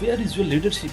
Where is your leadership?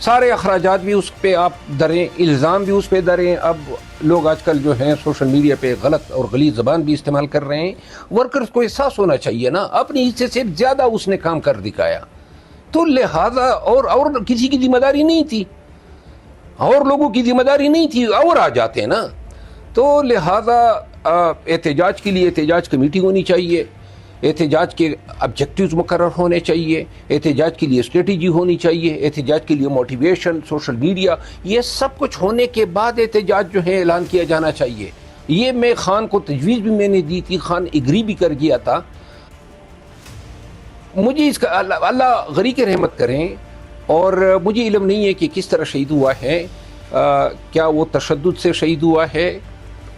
سارے اخراجات بھی اس پہ آپ دریں, الزام بھی اس پہ دریں. اب لوگ آج کل جو ہیں سوشل میڈیا پہ غلط اور غلیظ زبان بھی استعمال کر رہے ہیں. ورکرز کو احساس ہونا چاہیے نا, اپنی حصے سے زیادہ اس نے کام کر دکھایا, تو لہذا اور کسی کی ذمہ داری نہیں تھی, اور لوگوں کی ذمہ داری نہیں تھی, اور آ جاتے ہیں نا. تو لہذا احتجاج کے لیے احتجاج کمیٹی ہونی چاہیے, احتجاج کے آبجیکٹیوز مقرر ہونے چاہیے, احتجاج کے لیے اسٹریٹجی ہونی چاہیے, احتجاج کے لیے موٹیویشن, سوشل میڈیا, یہ سب کچھ ہونے کے بعد احتجاج جو ہے اعلان کیا جانا چاہیے. یہ میں خان کو تجویز بھی میں نے دی تھی, خان اگری بھی کر گیا تھا. مجھے اس کا اللہ غریق رحمت کریں, اور مجھے علم نہیں ہے کہ کس طرح شہید ہوا ہے, کیا وہ تشدد سے شہید ہوا ہے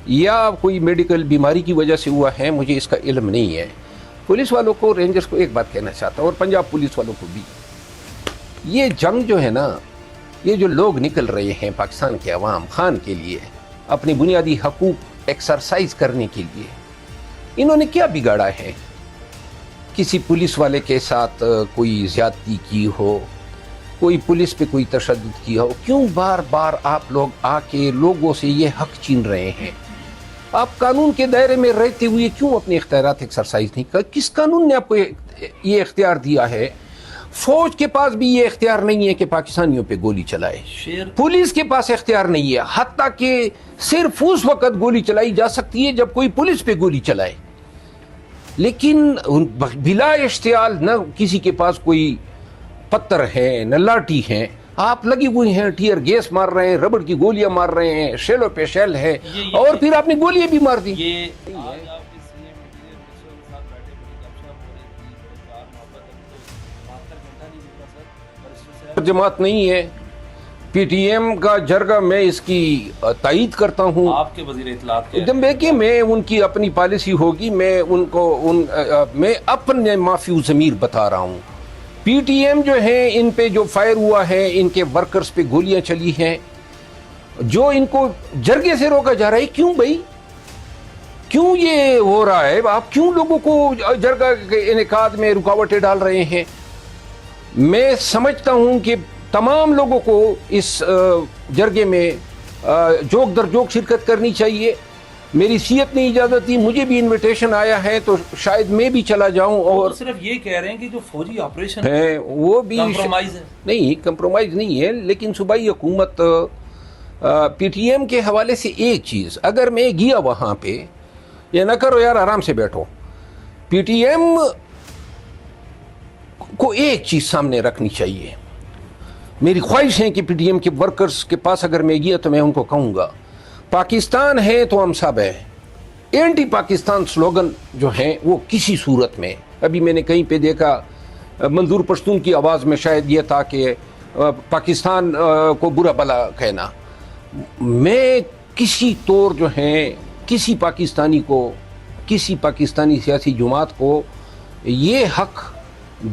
یا کوئی میڈیکل بیماری کی وجہ سے ہوا ہے, مجھے اس کا علم نہیں ہے. پولیس والوں کو, رینجرز کو ایک بات کہنا چاہتا ہوں, اور پنجاب پولیس والوں کو بھی, یہ جنگ جو ہے نا, یہ جو لوگ نکل رہے ہیں پاکستان کے عوام خان کے لیے, اپنی بنیادی حقوق ایکسرسائز کرنے کے لیے, انہوں نے کیا بگاڑا ہے؟ کسی پولیس والے کے ساتھ کوئی زیادتی کی ہو, کوئی پولیس پہ کوئی تشدد کیا ہو, کیوں بار بار آپ لوگ آ کے لوگوں سے یہ حق چھین رہے ہیں؟ آپ قانون کے دائرے میں رہتے ہوئے کیوں اپنے اختیارات ایکسرسائز نہیں کر؟ کس قانون نے آپ کو یہ اختیار دیا ہے؟ فوج کے پاس بھی یہ اختیار نہیں ہے کہ پاکستانیوں پہ گولی چلائے, پولیس کے پاس اختیار نہیں ہے, حتیٰ کہ صرف اس وقت گولی چلائی جا سکتی ہے جب کوئی پولیس پہ گولی چلائے, لیکن بلا اشتعال نہ کسی کے پاس کوئی پتھر ہے نہ لاٹھی ہے, آپ لگی ہوئی ہیں, ٹیئر گیس مار رہے ہیں, ربڑ کی گولیاں مار رہے ہیں, شیلوں پہ شیل ہے, اور پھر آپ نے گولیاں بھی مار دی. جماعت نہیں ہے پی ٹی ایم کا جرگہ, میں اس کی تائید کرتا ہوں. آپ کے وزیر اطلاعات کے جب کہ میں ان کی اپنی پالیسی ہوگی, میں ان کو میں اپنے معافی ضمیر بتا رہا ہوں. پی ٹی ایم جو ہے, ان پہ جو فائر ہوا ہے, ان کے ورکرز پہ گولیاں چلی ہیں, جو ان کو جرگے سے روکا جا رہا ہے. کیوں بھائی, کیوں یہ ہو رہا ہے؟ آپ کیوں لوگوں کو جرگہ کے انعقاد میں رکاوٹیں ڈال رہے ہیں؟ میں سمجھتا ہوں کہ تمام لوگوں کو اس جرگے میں جوک در جوک شرکت کرنی چاہیے. میری صحت نے اجازت دی, مجھے بھی انویٹیشن آیا ہے, تو شاید میں بھی چلا جاؤں. اور صرف یہ کہہ رہے ہیں کہ جو فوجی آپریشن ہے وہ بھی کمپرومائز ہے. نہیں, کمپرومائز نہیں ہے, لیکن صوبائی حکومت پی ٹی ایم کے حوالے سے ایک چیز, اگر میں گیا وہاں پہ, یہ نہ کرو یار, آرام سے بیٹھو. پی ٹی ایم کو ایک چیز سامنے رکھنی چاہیے. میری خواہش ہے کہ پی ٹی ایم کے ورکرز کے پاس اگر میں گیا تو میں ان کو کہوں گا, پاکستان ہے تو ہم سب ہیں. اینٹی پاکستان سلوگن جو ہیں وہ کسی صورت میں, ابھی میں نے کہیں پہ دیکھا, منظور پشتون کی آواز میں شاید یہ تھا کہ پاکستان کو برا بلا کہنا. میں کسی طور جو ہیں کسی پاکستانی کو, کسی پاکستانی سیاسی جماعت کو یہ حق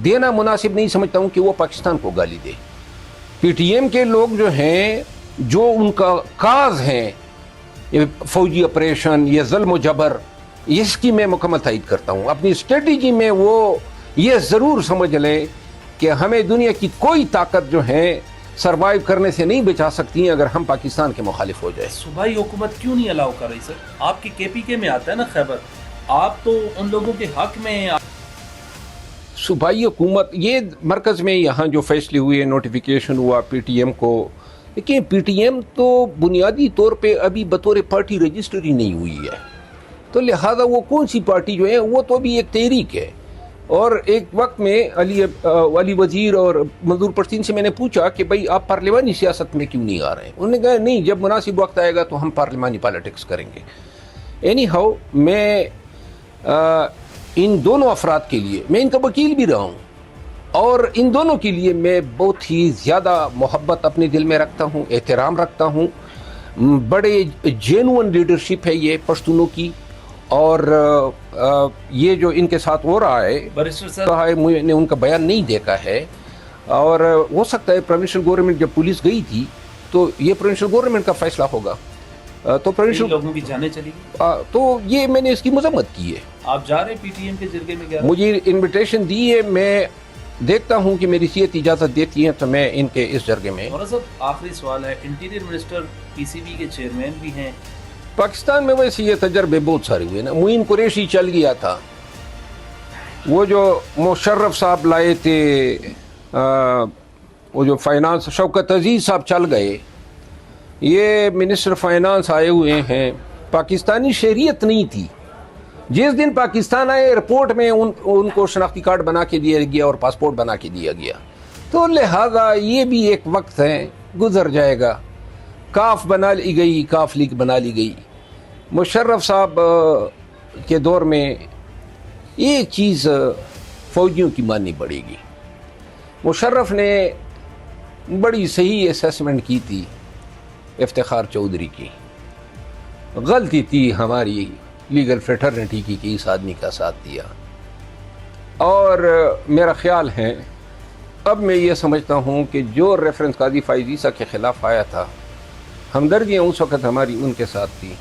دینا مناسب نہیں سمجھتا ہوں کہ وہ پاکستان کو گالی دے. پی ٹی ایم کے لوگ جو ہیں, جو ان کا کاز ہیں فوجی آپریشن یا ظلم و جبر, اس کی میں مکمل تائید کرتا ہوں. اپنی اسٹریٹجی میں وہ یہ ضرور سمجھ لیں کہ ہمیں دنیا کی کوئی طاقت جو ہے سروائیو کرنے سے نہیں بچا سکتی ہیں اگر ہم پاکستان کے مخالف ہو جائے. صوبائی حکومت کیوں نہیں الاؤ کر رہی سر؟ آپ کی کے پی کے میں آتا ہے نا خیبر, آپ تو ان لوگوں کے حق میں. صوبائی حکومت, یہ مرکز میں یہاں جو فیصلے ہوئے, نوٹیفیکیشن ہوا پی ٹی ایم کو, لیکن پی ٹی ایم تو بنیادی طور پہ ابھی بطور پارٹی رجسٹر ہی نہیں ہوئی ہے, تو لہذا وہ کون سی پارٹی جو ہے, وہ تو بھی ایک تحریک ہے. اور ایک وقت میں علی وزیر اور منظور پشتین سے میں نے پوچھا کہ بھائی آپ پارلیمانی سیاست میں کیوں نہیں آ رہے ہیں؟ انہوں نے کہا نہیں, جب مناسب وقت آئے گا تو ہم پارلیمانی پالیٹکس کریں گے. اینی ہاؤ, میں ان دونوں افراد کے لیے, میں ان کا وکیل بھی رہا ہوں, اور ان دونوں کے لیے میں بہت ہی زیادہ محبت اپنے دل میں رکھتا ہوں, احترام رکھتا ہوں. بڑے جینوئن لیڈرشپ ہے یہ پشتونوں کی, اور یہ جو ان کے ساتھ ہو رہا ہے, میں نے ان کا بیان نہیں دیکھا ہے, اور ہو سکتا ہے پروونشل گورنمنٹ جب پولیس گئی تھی تو یہ پروونشل گورنمنٹ کا فیصلہ ہوگا, تو پروونشل لوگوں کی جانیں چلی گئی, تو یہ میں نے اس کی مذمت کی ہے. آپ جا رہے پی ٹی ایم کے جرگے میں؟ مجھے انویٹیشن دی ہے, میں دیکھتا ہوں کہ میری صحت اجازت دیتی ہے تو میں ان کے اس جرگے میں. مولانا صاحب آخری سوال ہے، انٹیریئر منسٹر پی سی بی کے چیئرمین بھی ہیں. پاکستان میں ویسے یہ تجربے بہت سارے ہوئے نا. معین قریشی چل گیا تھا، وہ جو مشرف صاحب لائے تھے، وہ جو فائنانس شوکت عزیز صاحب چل گئے، یہ منسٹر فائنانس آئے ہوئے ہیں. پاکستانی شہریت نہیں تھی. جس دن پاکستان آئے ایئرپورٹ میں ان کو شناختی کارڈ بنا کے دیا گیا اور پاسپورٹ بنا کے دیا گیا. تو لہذا یہ بھی ایک وقت ہے، گزر جائے گا. کاف بنا لی گئی، کاف لیگ بنا لی گئی. مشرف صاحب کے دور میں ایک چیز فوجیوں کی ماننی پڑے گی. مشرف نے بڑی صحیح اسیسمنٹ کی تھی افتخار چودھری کی. غلطی تھی ہماری لیگل فریٹرنٹی کی کہ اس آدمی کا ساتھ دیا. اور میرا خیال ہے اب میں یہ سمجھتا ہوں کہ جو ریفرنس قاضی فائز عیسیٰ کے خلاف آیا تھا، ہمدردیاں اس وقت ہماری ان کے ساتھ تھی.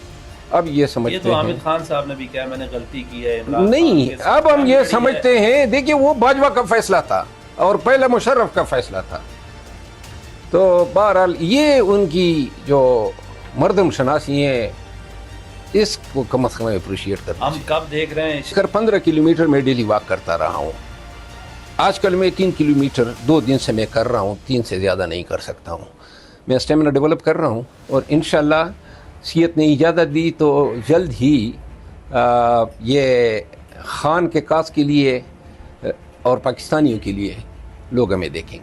اب یہ سمجھتے یہ تو حامد خان صاحب نے بھی کہا میں نے غلطی کی ہے. نہیں، اب ہم یہ سمجھتے ہیں، دیکھیے وہ باجوہ کا فیصلہ تھا اور پہلے مشرف کا فیصلہ تھا. تو بہرحال یہ ان کی جو مردم شناسی ہے اس کو کم از کم اپریشیٹ کرنا. ہم کب دیکھ رہے ہیں؟ اگر 15 کلومیٹر میں ڈیلی واک کرتا رہا ہوں. آج کل میں 3 کلومیٹر 2 دن سے میں کر رہا ہوں، 3 سے زیادہ نہیں کر سکتا ہوں. میں اسٹیمنا ڈیولپ کر رہا ہوں اور انشاءاللہ صحت نے اجازت دی تو جلد ہی یہ خان کے کاس کے لیے اور پاکستانیوں کے لیے لوگ ہمیں دیکھیں گے.